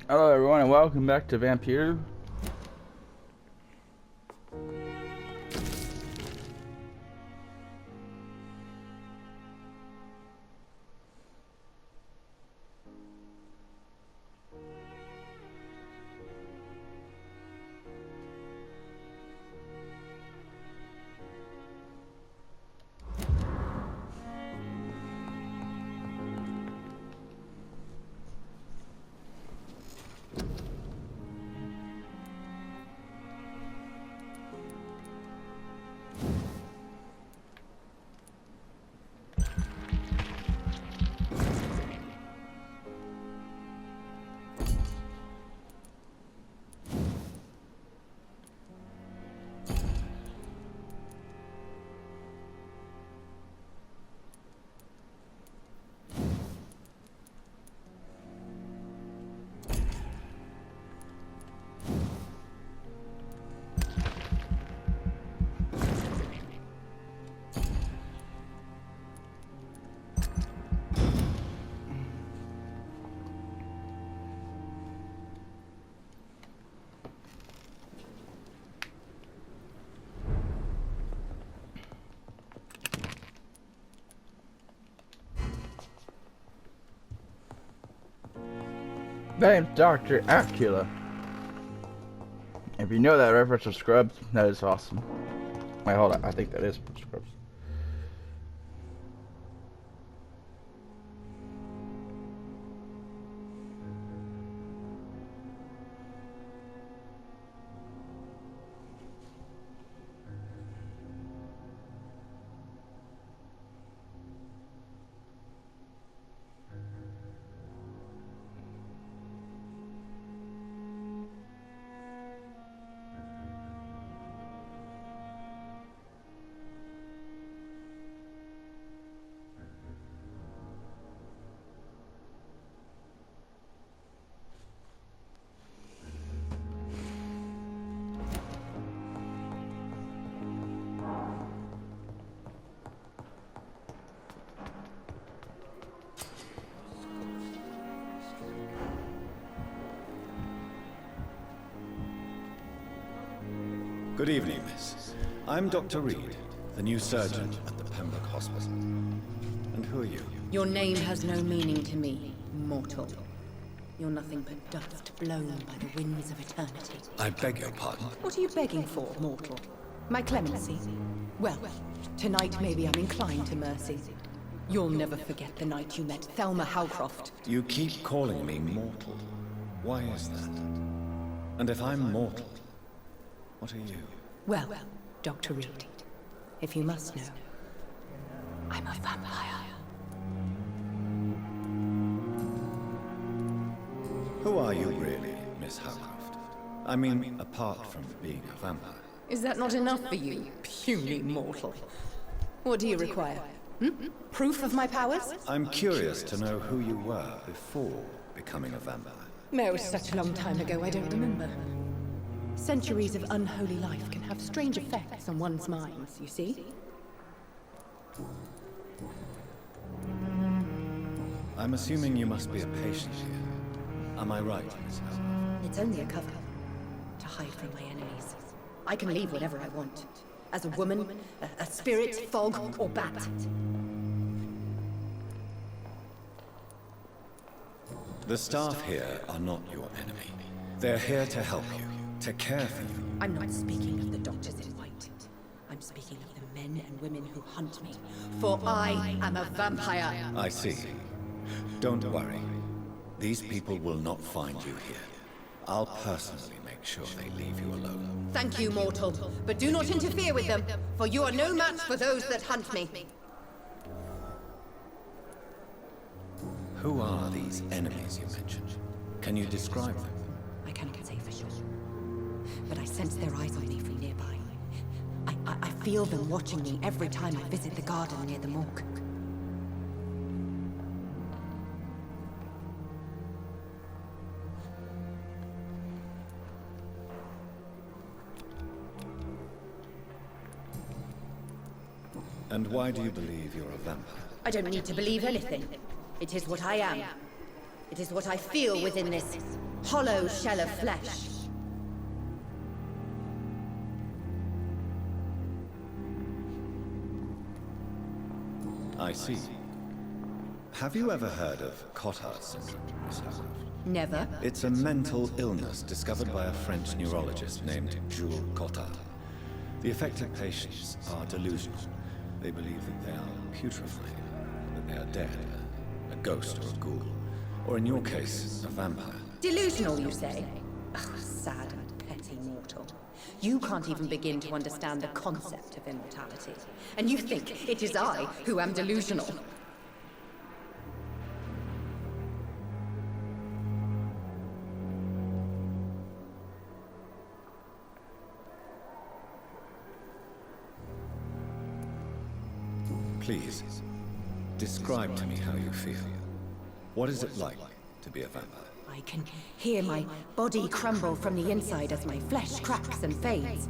Hello everyone and welcome back to Vampyr. Name's Dr. Acula. If you know that reference to Scrubs, that is awesome. Wait, hold on. I think that is from Scrubs. Good evening, miss. I'm Dr. Reed, the new surgeon at the Pembroke Hospital. And who are you? Your name has no meaning to me, mortal. You're nothing but dust blown by the winds of eternity. I beg your pardon. What are you begging for, mortal? My clemency? Well, tonight maybe I'm inclined to mercy. You'll never forget the night you met Thelma Howcroft. You keep calling me mortal. Why is that? And if I'm mortal, what are you? Well, Dr. Reed, if you must know, I'm a vampire. Who are you really, Miss Howcroft? I mean, apart from being a vampire. Is that not enough for you, puny mortal? What do you require? Proof of my powers? I'm curious to know who you were before becoming a vampire. No, such a long time ago, I don't remember. Centuries of unholy life can have strange effects on one's minds, you see? I'm assuming you must be a patient here. Am I right, Miss Howcroft? It's only a cover. To hide from my enemies. I can leave whenever I want. As a woman, a spirit, fog, or bat. The staff here are not your enemy. They're here to help you, to care for you. I'm not speaking of the doctors in white. I'm speaking of the men and women who hunt me. For I am a vampire. I see. Don't worry. These people will not find you here. I'll personally make sure they leave you alone. Thank you, mortal. But do not interfere with them, for you are no match for those that hunt me. Who are these enemies you mentioned? Can you describe them? I cannot say for sure. But I sense their eyes on me from nearby. I feel them watching me every time I visit the garden near the morgue. And why do you believe you're a vampire? I don't need to believe anything. It is what I am. It is what I feel within this Hollow shell of flesh. I see. Have you ever heard of Cotard syndrome, Miss Howcroft? Never. It's a mental illness discovered by a French neurologist named Jules Cotard. The affected patients are delusional. They believe that they are putrefied, that they are dead, a ghost or a ghoul, or in your case, a vampire. Delusional, you say? Oh, sad and petty mortal. You can't even begin to understand the concept of immortality. And you think it is I who am delusional. Please, describe to me how you feel. What is it like to be a vampire? I can hear my body crumble from the inside as my flesh cracks and fades.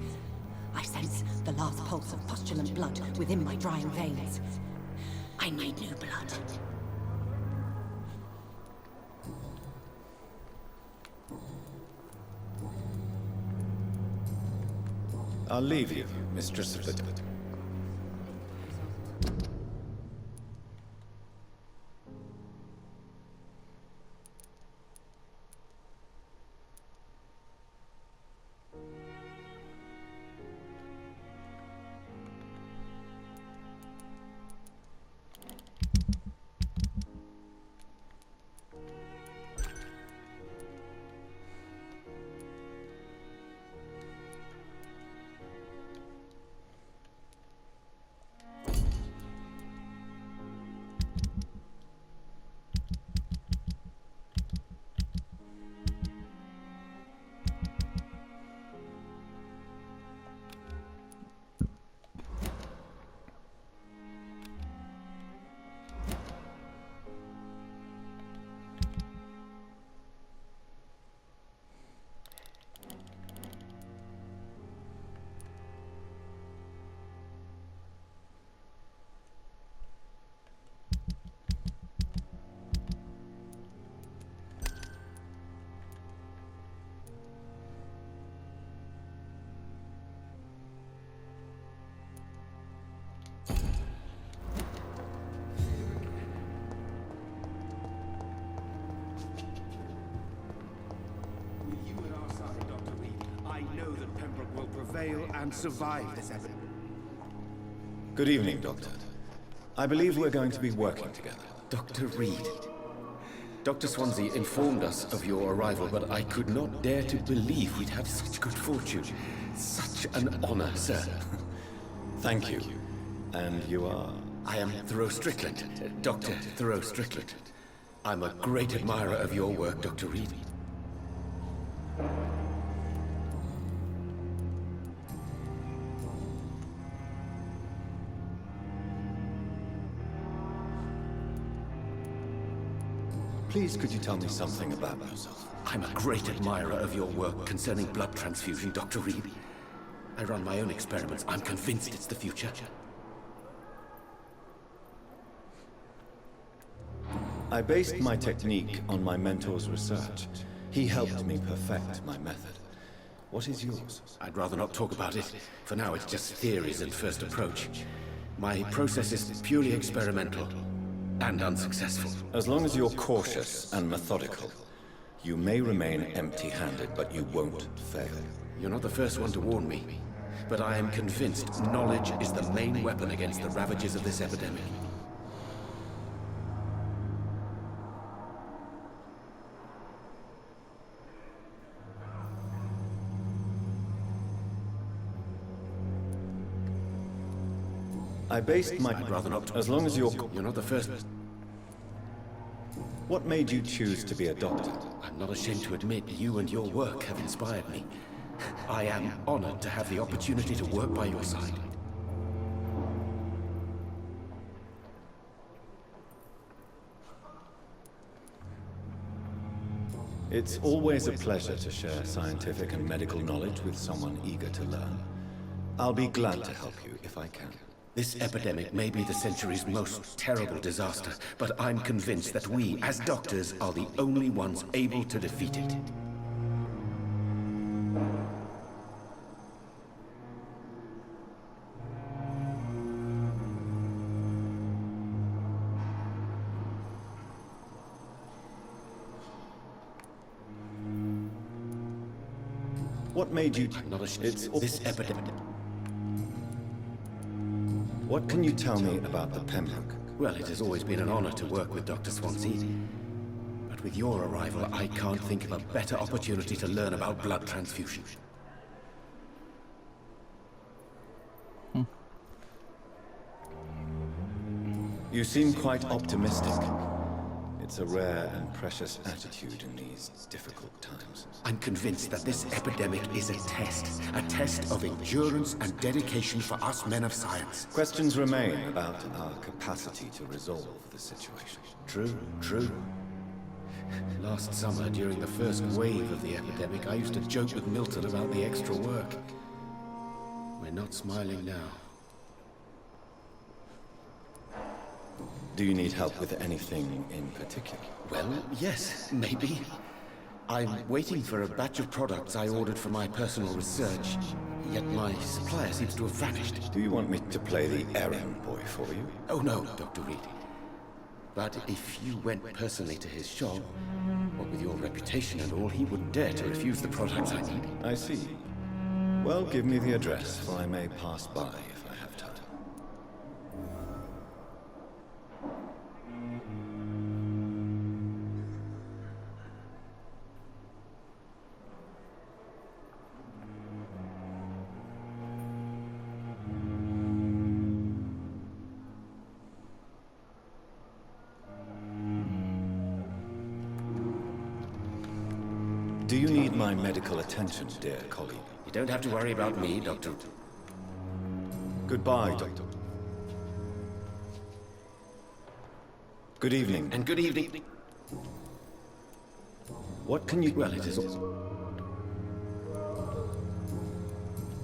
I sense the last pulse of postulant blood within my drying veins. I need new blood. I'll leave you, Mistress of the Dead. And survive this epidemic. Good evening, Doctor. I believe we're going to be working together. Dr. Reed. Dr. Swansea informed us of your arrival, but I could not dare to believe we'd have such good fortune. Such an honor, sir. Thank you. And you are? I am Thoreau Strickland, Dr. Thoreau Strickland. I'm a great admirer of your work, Dr. Reed. Please, could you tell me something about yourself? I'm a great admirer of your work concerning blood transfusion, Dr. Reed. I run my own experiments. I'm convinced it's the future. I based my technique on my mentor's research. He helped me perfect my method. What is yours? I'd rather not talk about it. For now, it's just theories and first approach. My process is purely experimental and unsuccessful. As long as you're cautious and methodical, you may remain empty-handed, but you won't fail. You're not the first one to warn me, but I am convinced knowledge is the main weapon against the ravages of this epidemic. I based my... I'd rather not... As long as you're not the first... What made you choose to be a doctor? I'm not ashamed to admit you and your work have inspired me. I am honored to have the opportunity to work by your side. It's always a pleasure to share scientific and medical knowledge with someone eager to learn. I'll be glad to help you if I can. This epidemic may be the century's most terrible disaster, but I'm convinced that we, as doctors, are the only ones able to defeat it. What made you... Not a it's this epidemic. What can you tell me about the Pembroke? Well, it has always been an honor to work with Dr. Swansea. But with your arrival, I can't think of a better opportunity to learn about blood transfusion. You seem quite optimistic. It's a rare and precious attitude in these difficult times. I'm convinced that this epidemic is a test of endurance and dedication for us men of science. Questions remain about our capacity to resolve the situation. True. Last summer, during the first wave of the epidemic, I used to joke with Milton about the extra work. We're not smiling now. Do you need help with anything in particular? Well, yes, maybe. I'm waiting for a batch of products I ordered for my personal research, yet my supplier seems to have vanished. Do you want me to play the errand boy for you? Oh no, Dr. Reed. But if you went personally to his shop, what with your reputation and all, he wouldn't dare to refuse the products I need. I see. Well, give me the address, for I may pass by if I have time. Do you need my medical attention, dear colleague? You don't have to worry about me, Doctor. Goodbye, Doctor. Good evening. And good evening. What can you... Well, it is...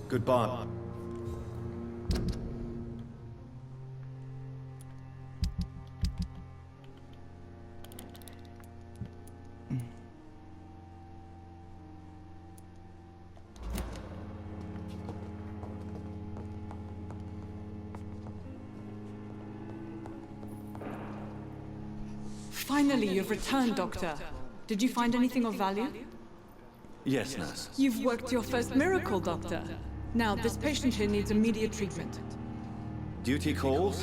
Goodbye. Finally, you've returned, Doctor. Did you find anything of value? Yes, nurse. You've worked your first miracle, Doctor. Now, this patient here needs immediate treatment. Duty calls?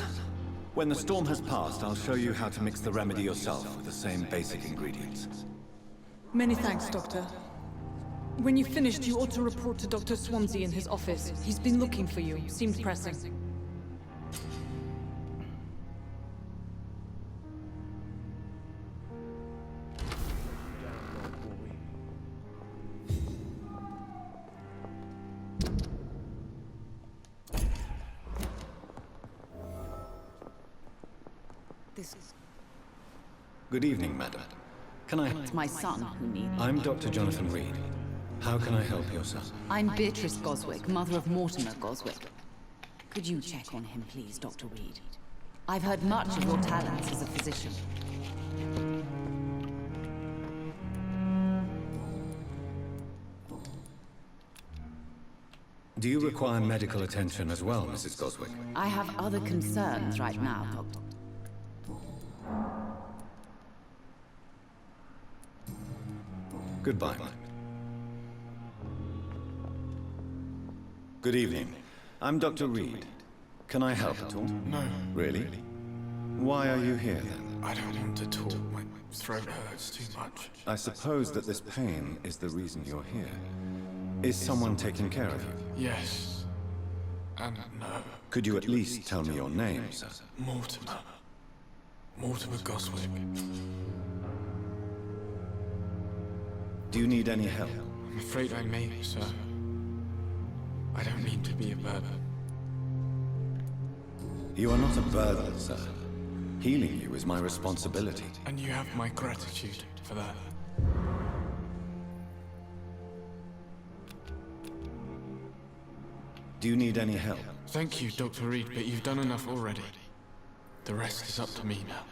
When the storm has passed, I'll show you how to mix the remedy yourself with the same basic ingredients. Many thanks, Doctor. When you've finished, you ought to report to Dr. Swansea in his office. He's been looking for you. Seems pressing. Good evening, madam. Can I... It's my son who needs... I'm Dr. Jonathan Reed. How can I help your son? I'm Beatrice Goswick, mother of Mortimer Goswick. Could you check on him, please, Dr. Reed? I've heard much of your talents as a physician. Do you require medical attention as well, Mrs. Goswick? I have other concerns right now, Doctor. Goodbye. Good evening. I'm Dr. Reed. Can I help at all? No. Really? Why are you here then? I don't want to talk. My throat hurts too much. I suppose that this pain is the reason you're here. Is someone taking care of you? Yes. And no. Could you at least tell me your name, sir? Mortimer. Mortimer Goswick. Do you need any help? I'm afraid I may, sir. I don't mean to be a burden. You are not a burden, sir. Healing you is my responsibility. And you have my gratitude for that. Do you need any help? Thank you, Dr. Reed, but you've done enough already. The rest is up to me now.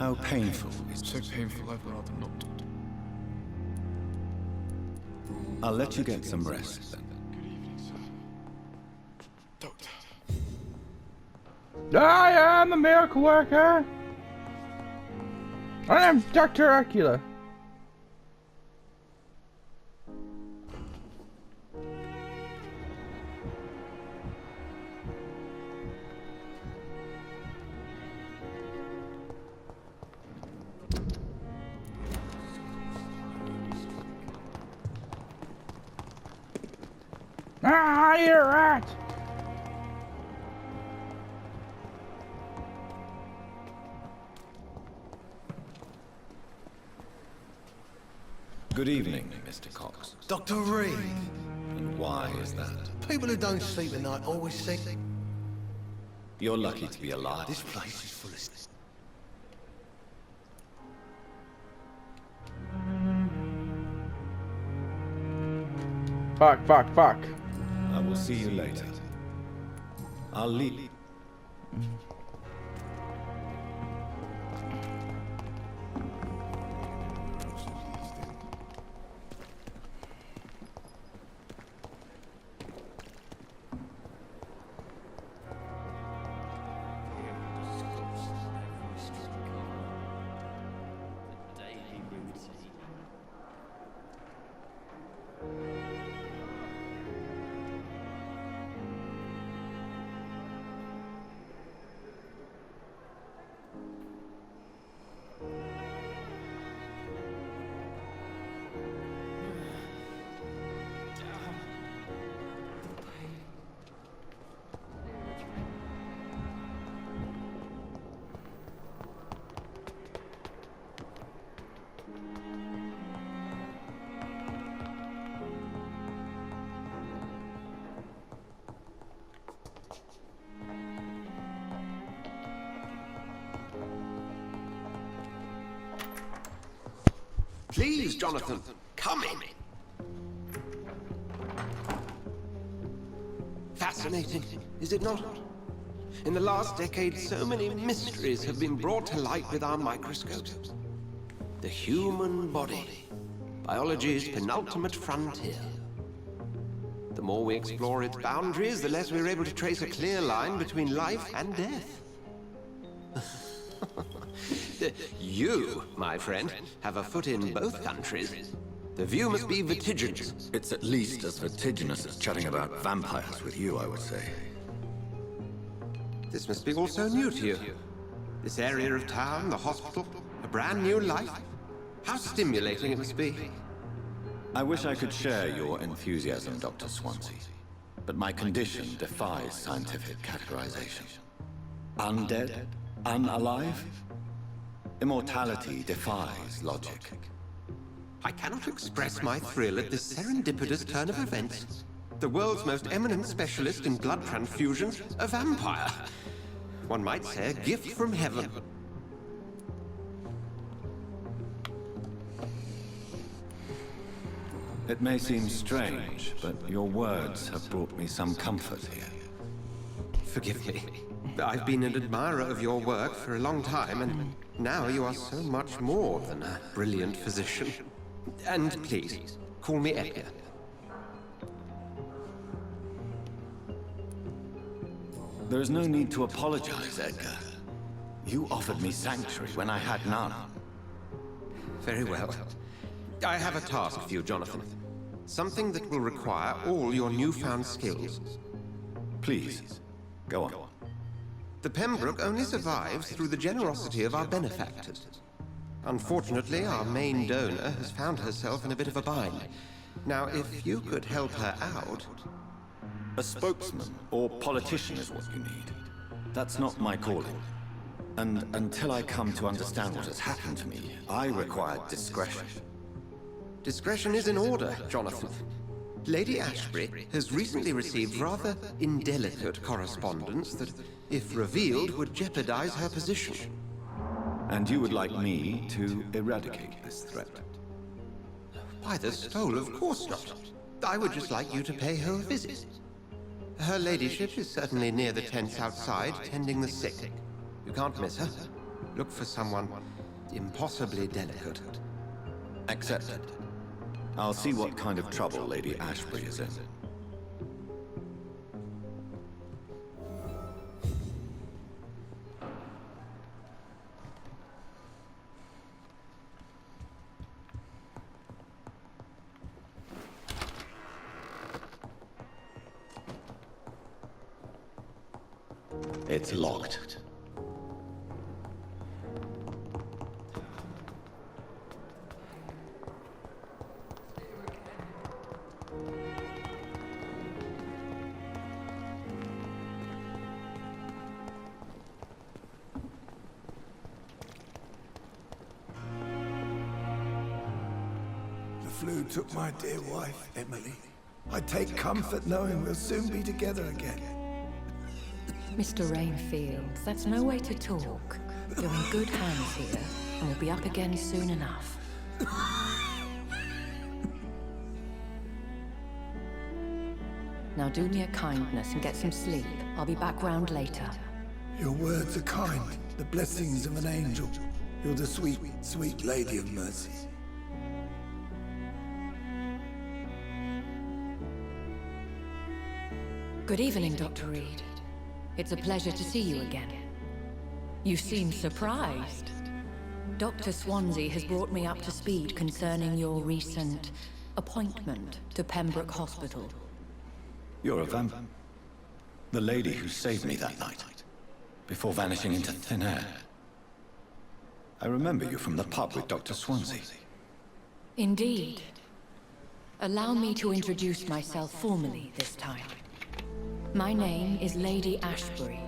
How painful is So painful, I'd rather not. I'll let you get some rest then. Good evening, sir. Doctor. I am a miracle worker. I am Dr. Acula. here, rat! Good evening, Mr. Cox. Dr. Reed. And why is that? People who don't sleep at night always think You're lucky to be alive. this place is full of... Fuck. I will see you later. I'll leave. Please, Jonathan, come in. Fascinating, is it not? In the last decade, so many mysteries have been brought to light with our microscopes. The human body, biology's penultimate frontier. The more we explore its boundaries, the less we're able to trace a clear line between life and death. You, my friend, have a foot in both countries. The view must be vertiginous. It's at least as vertiginous as chatting about vampires with you, I would say. This must be all so new to you. This area of town, the hospital, a brand new life. How stimulating it must be. I wish I could share your enthusiasm, Dr. Swansea. But my condition defies scientific categorization. Undead? Unalive? Immortality defies logic. I cannot express my thrill at this serendipitous turn of events. The world's most eminent specialist in blood transfusions, a vampire. One might say a gift from heaven. It may seem strange, but your words have brought me some comfort here. Forgive me. I've been an admirer of your work for a long time, and now you are so much more than a brilliant physician. And please, call me Edgar. There is no need to apologize, Edgar. You offered me sanctuary when I had none. Very well. I have a task for you, Jonathan. Something that will require all your newfound skills. Please, go on. The Pembroke only survives through the generosity of our benefactors. Unfortunately, our main donor has found herself in a bit of a bind. Now, if you could help her out... A spokesman or politician is what you need. That's not my calling. And until I come to understand what has happened to me, I require discretion. Discretion is in order, Jonathan. Lady Ashbury has recently received rather indelicate correspondence that, if revealed, would jeopardize her position. And you would like me to eradicate this threat? By the stole, of course not. I would just like you to pay her a visit. Her ladyship is certainly near the tents outside, tending the sick. You can't miss her. Look for someone impossibly delicate. Accepted. I'll see what kind of trouble Lady Ashbury is in. It's locked. flu took my dear wife, Emily. I take comfort knowing we'll soon be together again. Mr. Rainfields, that's no way to talk. You're in good hands here, and we'll be up again soon enough. Now do me a kindness and get some sleep. I'll be back round later. Your words are kind, the blessings of an angel. You're the sweet, sweet Lady of Mercy. Good evening, Dr. Reed. It's a pleasure to see you again. You seem surprised. Dr. Swansea has brought me up to speed concerning your recent appointment to Pembroke Hospital. You're a vampire. The lady who saved me that night, before vanishing into thin air. I remember you from the pub with Dr. Swansea. Indeed. Allow me to introduce myself formally this time. My name is Lady Ashbury.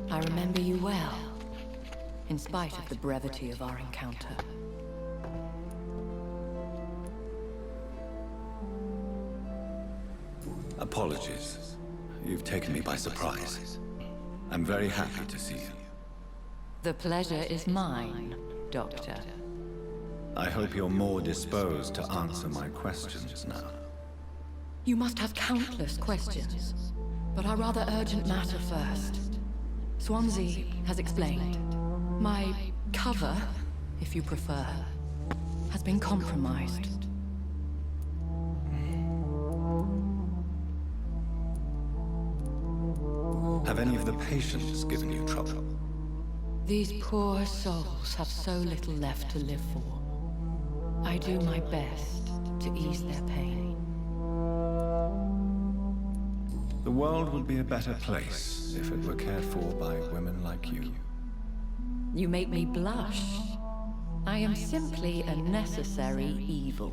I remember you well, in spite of the brevity of our encounter. Apologies. You've taken me by surprise. I'm very happy to see you. The pleasure is mine, Doctor. I hope you're more disposed to answer my questions now. You must have countless questions, but our rather urgent matter first. Swansea has explained. My cover, if you prefer, has been compromised. Have any of the patients given you trouble? These poor souls have so little left to live for. I do my best to ease their pain. The world would be a better place if it were cared for by women like you. You make me blush. I am simply a necessary evil.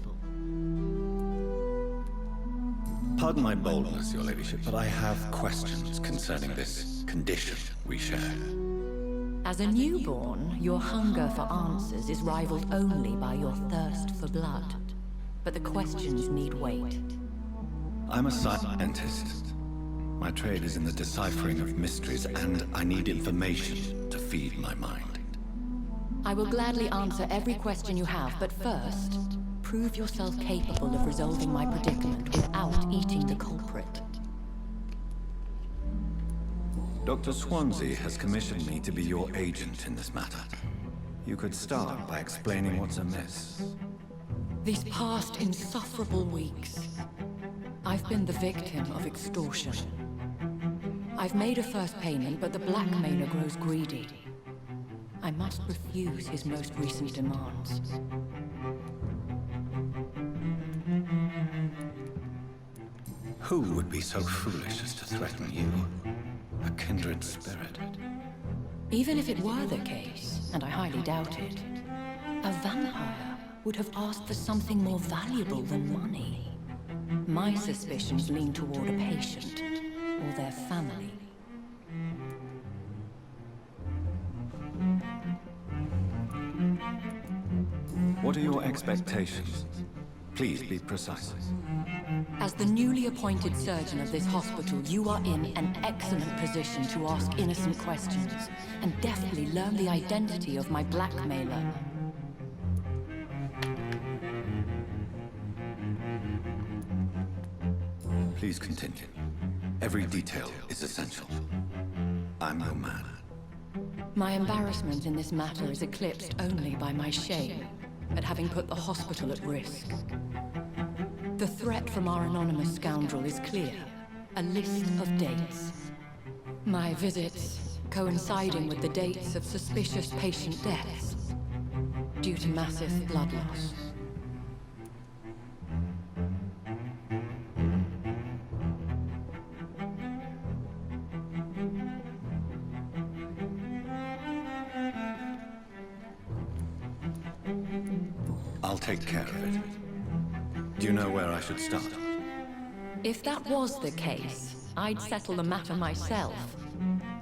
Pardon my boldness, Your Ladyship, but I have questions concerning this condition we share. As a newborn, your hunger for answers is rivaled only by your thirst for blood. But the questions need wait. I'm a scientist. My trade is in the deciphering of mysteries, and I need information to feed my mind. I will gladly answer every question you have, but first, prove yourself capable of resolving my predicament without eating the culprit. Dr. Swansea has commissioned me to be your agent in this matter. You could start by explaining what's amiss. These past insufferable weeks, I've been the victim of extortion. I've made a first payment, but the blackmailer grows greedy. I must refuse his most recent demands. Who would be so foolish as to threaten you? A kindred spirit. Even if it were the case, and I highly doubt it, a vampire would have asked for something more valuable than money. My suspicions lean toward a patient, or their family. What are your expectations? Please be precise. As the newly appointed surgeon of this hospital, you are in an excellent position to ask innocent questions, and deftly learn the identity of my blackmailer. Please continue. Every detail is essential. I'm your man. My embarrassment in this matter is eclipsed only by my shame at having put the hospital at risk. The threat from our anonymous scoundrel is clear. A list of dates. My visits coinciding with the dates of suspicious patient deaths due to massive blood loss. I'll take care of it. Do you know where I should start? If that was the case, I'd settle the matter myself.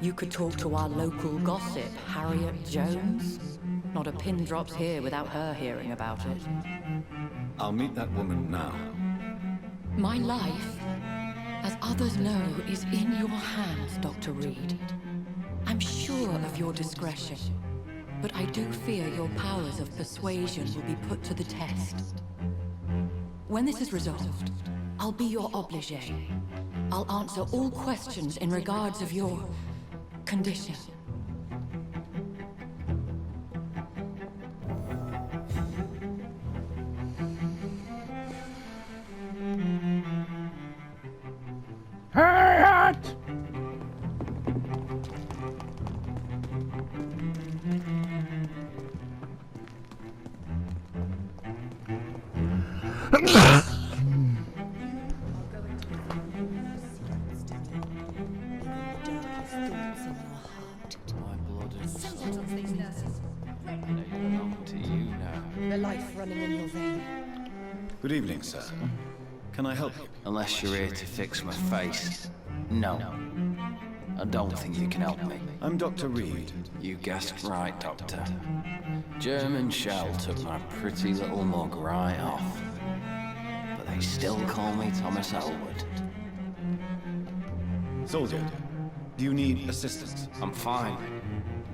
You could talk to our local gossip, Harriet Jones. Not a pin drops here without her hearing about it. I'll meet that woman now. My life, as others know, is in your hands, Dr. Reed. I'm sure of your discretion, but I do fear your powers of persuasion will be put to the test. When this is resolved, I'll be your obligé. I'll answer all questions in regards of your condition. The life running in your vein. Good evening, sir. Can I help you? Unless you're here to fix my face. No. I don't think you can help me. I'm Dr. Reed. You guessed right, Doctor. German shell took my pretty little mug right off. But they still call me Thomas Elwood. Soldier, do you need assistance? I'm fine.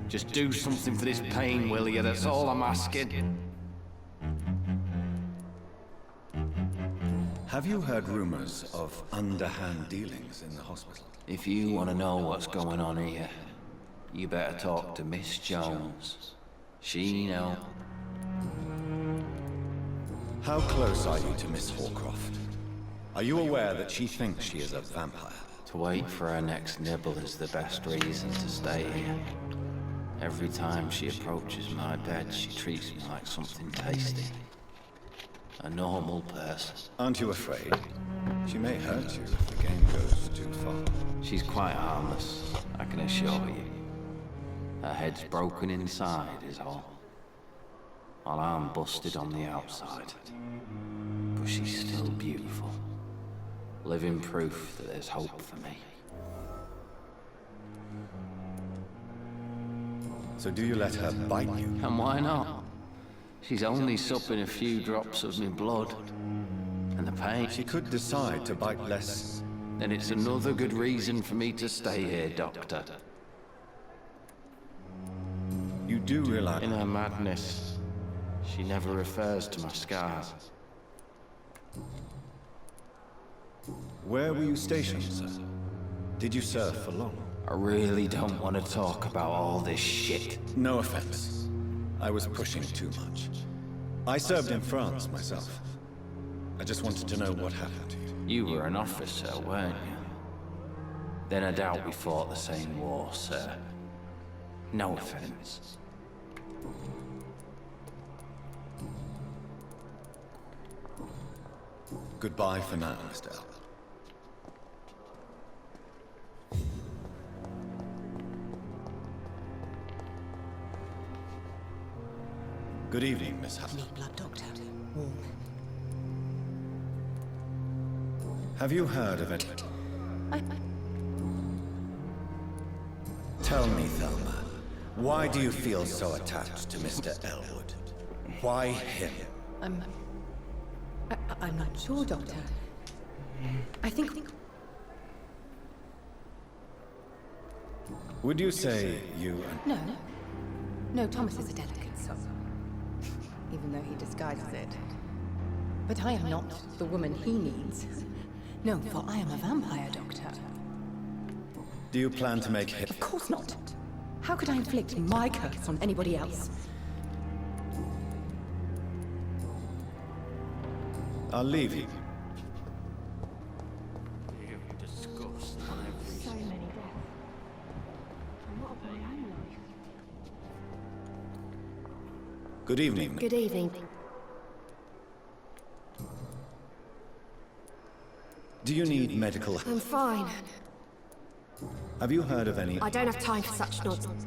Just do something for this pain, will you? That's all I'm asking. Have you heard rumors of underhand dealings in the hospital? If you want to know what's going on here, you better talk to Miss Jones. She knows. How close are you to Miss Horcroft? Are you aware that she thinks she is a vampire? To wait for her next nibble is the best reason to stay here. Every time she approaches my bed, she treats me like something tasty. A normal person. Aren't you afraid? She may hurt you if the game goes too far. She's quite harmless, I can assure you. Her head's broken inside is all. While I'm busted on the outside. But she's still beautiful. Living proof that there's hope for me. So do you let her bite you? And why not? She's only supping a few drops of my blood. And the pain. She could decide to bite less. Then it's another good reason for me to stay here, Doctor. You do realize... In her madness, she never refers to my scars. Where were you stationed, sir? Did you serve for long? I really don't want to talk about all this shit. No offense. I was pushing too much. I served in France myself. I just wanted to know what happened to you. You were an officer, weren't you? Then I doubt we fought the same war, sir. No offense. Goodbye for now, Mr. Elwood. Good evening, Miss Hutton. Need blood, Doctor. Warm. Have you heard of it? I... Tell me, Thelma, why do you feel so attached to Mr. Elwood? Why him? I'm not sure, Doctor. I think... Would you say you and... No. No, Thomas is a delicate soul. Even though he disguises it. But I am not the woman he needs. No, for I am a vampire, Doctor. Do you plan to make him... Of course not. How could I inflict my curse on anybody else? I'll leave you. Good evening. Good evening. Do you need medical... I'm fine. Have you heard of any... I don't have time for such nonsense.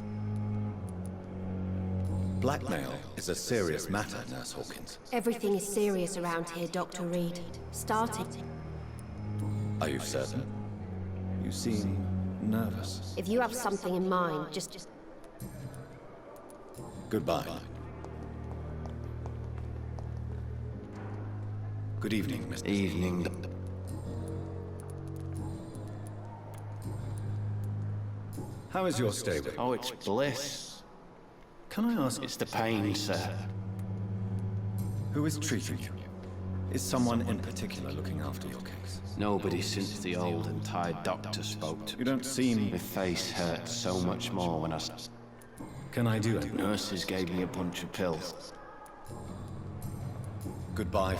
Blackmail is a serious matter, Nurse Hawkins. Everything is serious around here, Dr. Reed. Starting. Are you certain? You seem nervous. If you have something in mind, just... Goodbye. Good evening, Mr. Evening. How is your stay with... Oh, it's bliss. Can I ask... It's the pain, sir. Who is treating you? Is someone in particular looking after your case? Nobody since the old and tired doctor spoke to me. You don't seem... My face hurt so much more when I... Can I do anything? Nurses gave me a bunch of pills. Goodbye.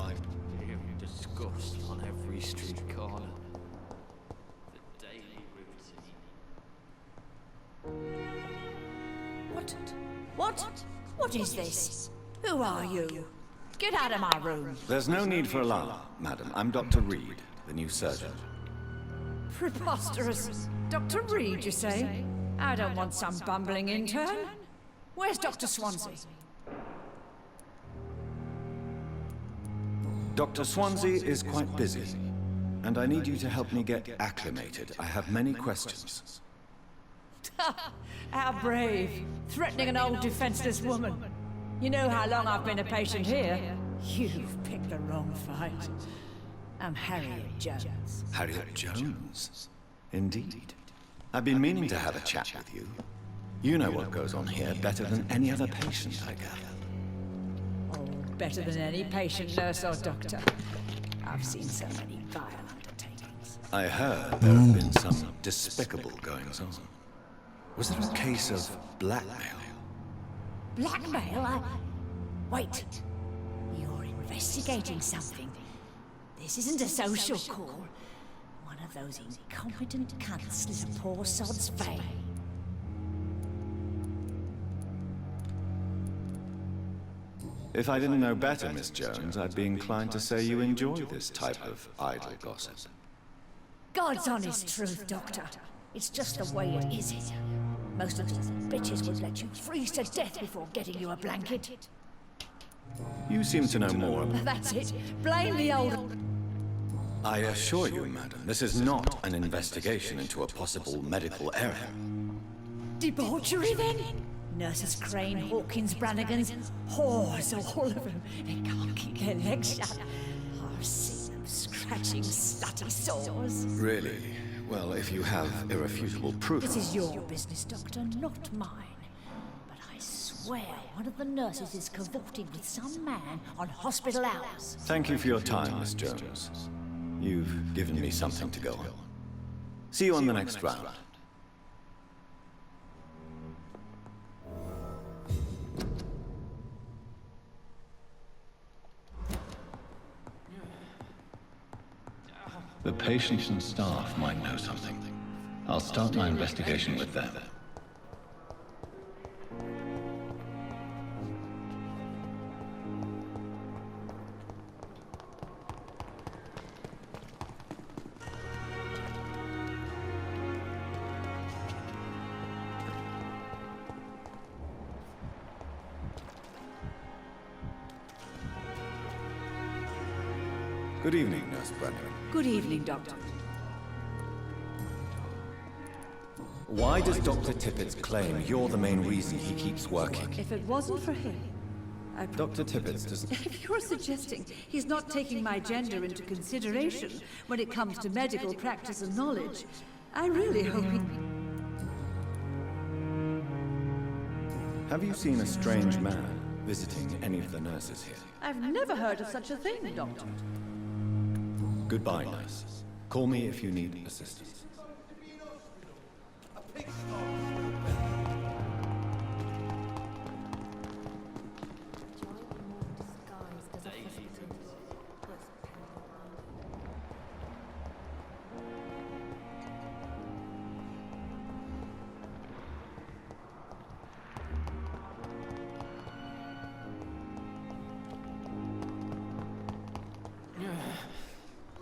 Hearing disgust on every street corner. The daily routine. What is this? Who are you? Get out of my room. There's no need for alarm, madam. I'm Dr. Reed, the new surgeon. Preposterous. Dr. Reed, you say? I don't want some bumbling intern. Where's Dr. Swansea? Dr. Swansea is quite busy, and I need you to help me get acclimated. I have many questions. How brave. Threatening an old defenseless woman. You know how long I've been a patient here? You've picked the wrong fight. I'm Harriet Jones. Harriet Jones? Indeed. I've been meaning to have a chat with you. You know what goes on here better than any other patient, I gather. Oh, better than any patient, nurse or doctor. I've seen so many vile undertakings. I heard there have been some despicable goings-on. Was there a case of blackmail? Blackmail? Wait. You're investigating something. This isn't a social call. One of those incompetent cunts slit a poor sod's vein. If I didn't know better, Miss Jones, I'd be inclined to say you enjoy this type of idle gossip. God's honest truth, Doctor. It's just the way it is here. Most of these bitches would let you freeze to death before getting you a blanket. You seem to know more. That's it. Blame the old... I assure you, madam, this is not an investigation into a possible medical error. Debauchery, then? Nurses Crane, Hawkins, Brannigans, whores, all of them. They can't keep their legs shut. I've seen them scratching slutty sores. Really? Well, if you have irrefutable proof... This is your business, Doctor, not mine. But I swear one of the nurses is cavorting with some man on hospital hours. Thank you for your time, Miss Jones. You've given me something to go on. See you on the next round. The patients and staff might know something. I'll start my investigation with them. Good evening, Nurse Brennan. Good evening, Doctor. Why does Dr. Tippett claim you're the main reason he keeps working? If it wasn't for him, Dr. Tippett doesn't... If you're suggesting he's not taking my gender into consideration when it comes to medical practice and knowledge, I really hope he... Have you seen a strange man visiting any of the nurses here? I've never heard of such a thing, Doctor. Goodbye, nurse. Call me if you need assistance.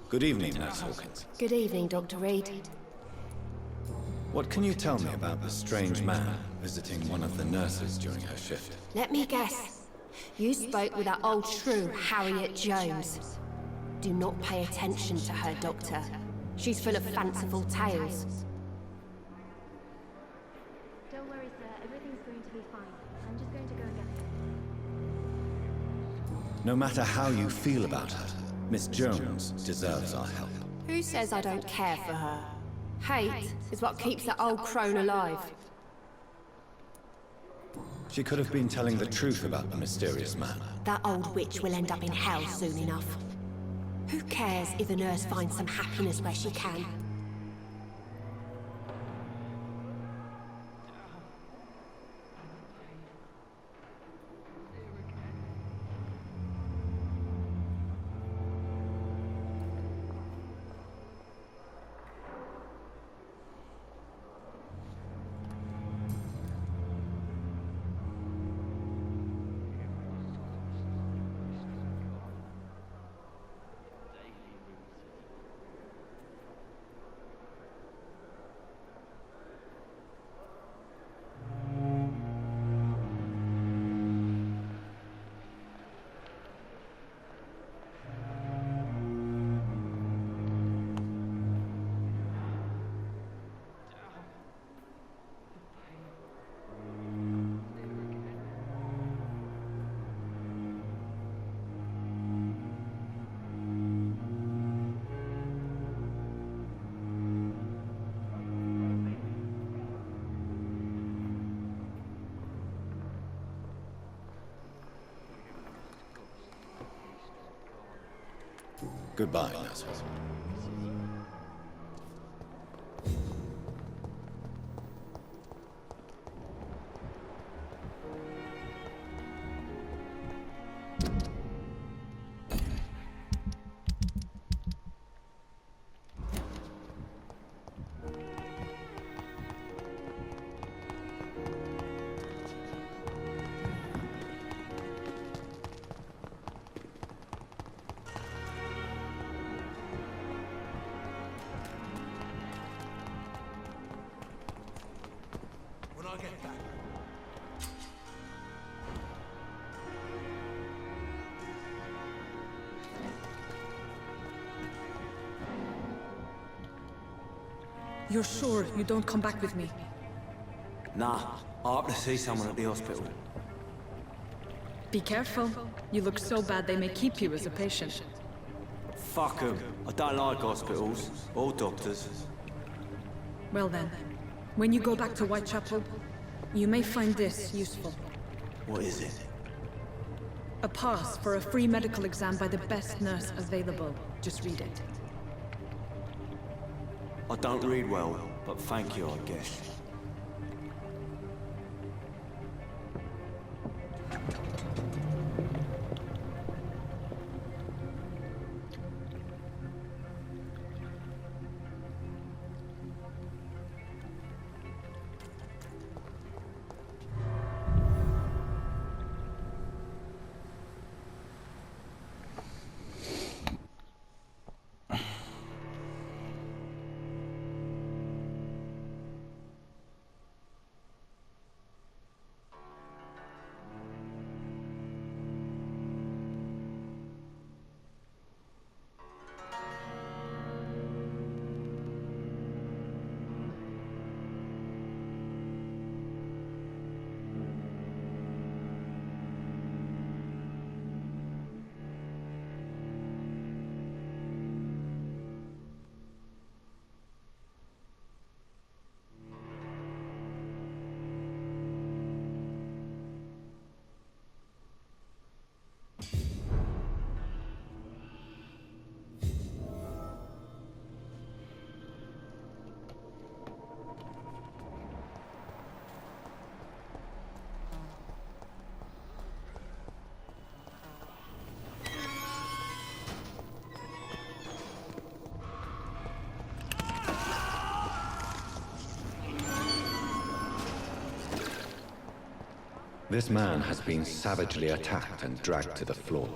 Good evening, Nurse Hawkins. Good evening, Dr. Reed. What can you tell me about the strange man visiting one of the nurses during her shift? Let me guess. You spoke with that old shrew, Harriet Jones. Do not pay attention to her, Doctor. She's full of fanciful tales. Don't worry, sir. Everything's going to be fine. I'm just going to go and get her. No matter how you feel about her, Miss Jones deserves our help. Who says I don't care for her? Hate is what keeps that old crone alive. She could have been telling the truth about the mysterious man. That old witch will end up in hell soon enough. Who cares if a nurse finds some happiness where she can? Goodbye, nurses. You're sure you don't come back with me? Nah, I have to see someone at the hospital. Be careful. You look so bad they may keep you as a patient. Fuck 'em. I don't like hospitals, or doctors. Well then, when you go back to Whitechapel, you may find this useful. What is it? A pass for a free medical exam by the best nurse available. Just read it. I don't read well, but thank you, I guess. This man has been savagely attacked and dragged to the floor.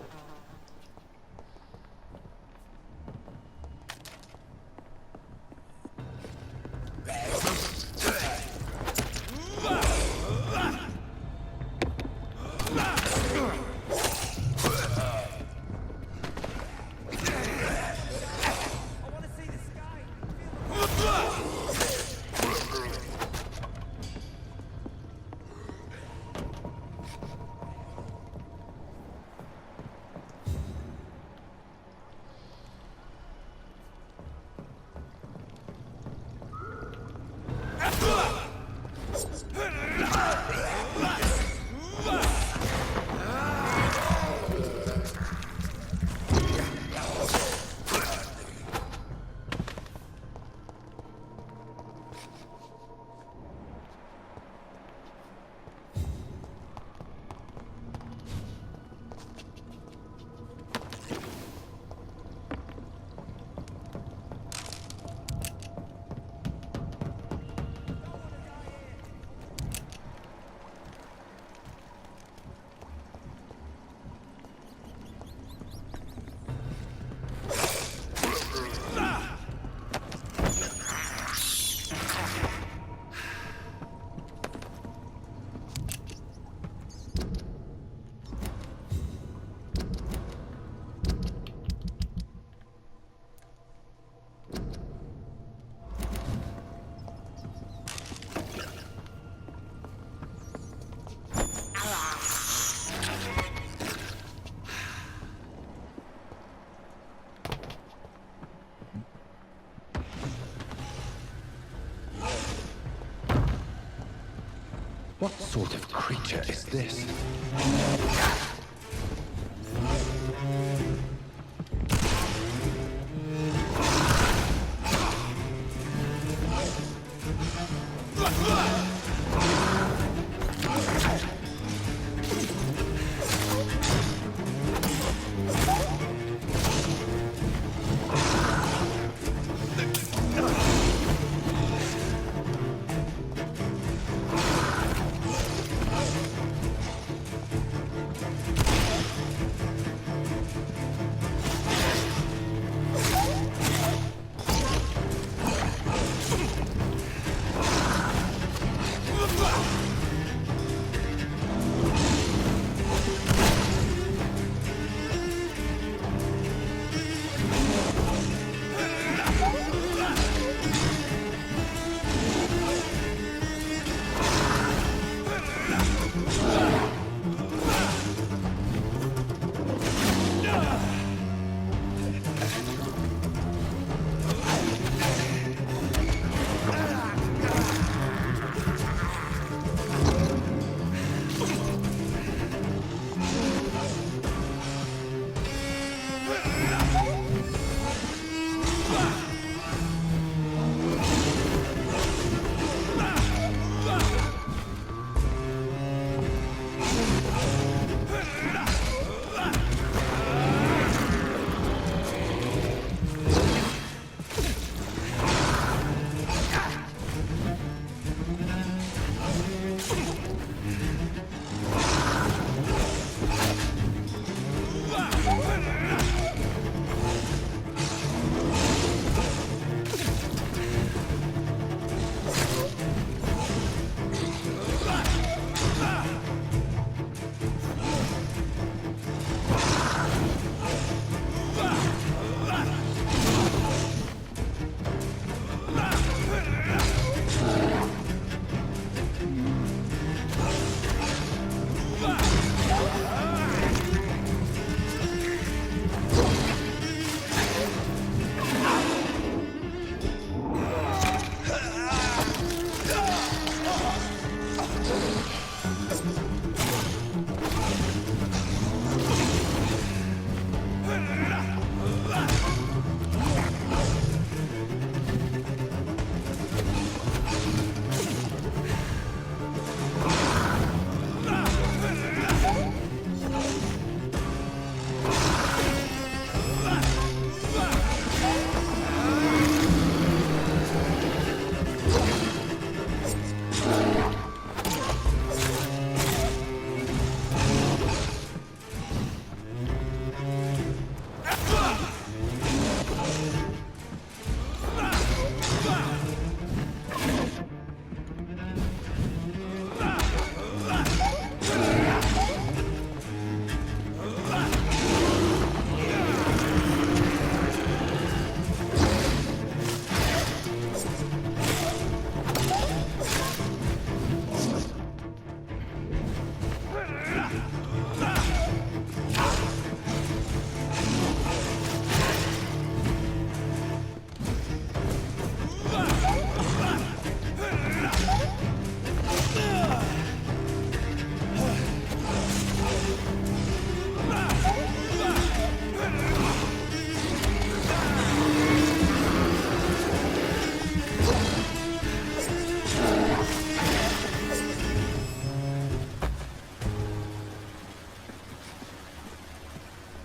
creature is this?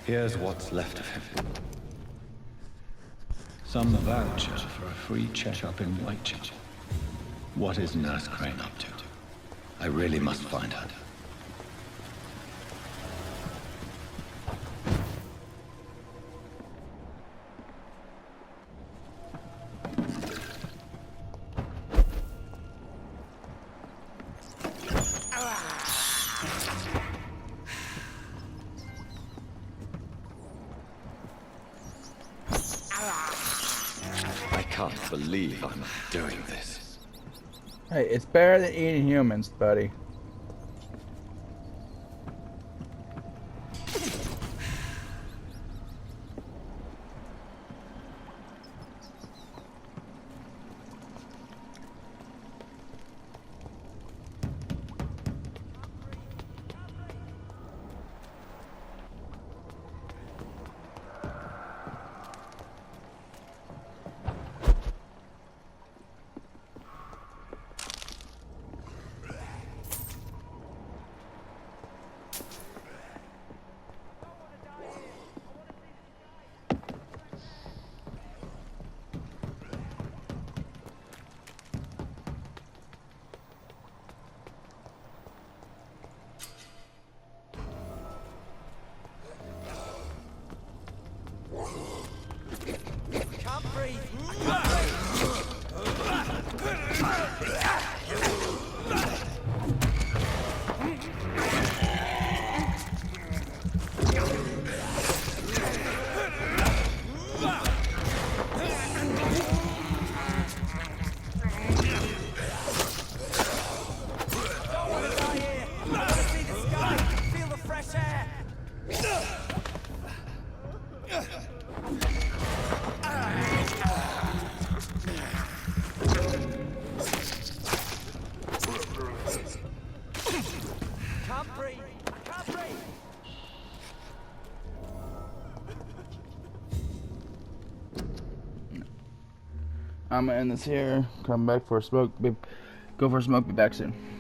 Here's what's left of him. Some voucher for a free checkup in Whitechapel. What is Nurse Crane up to? I really must find her. I can't believe I'm doing this. Hey, it's better than eating humans, buddy. I'm gonna end this here. Come back for a smoke. Go for a smoke. Be back soon.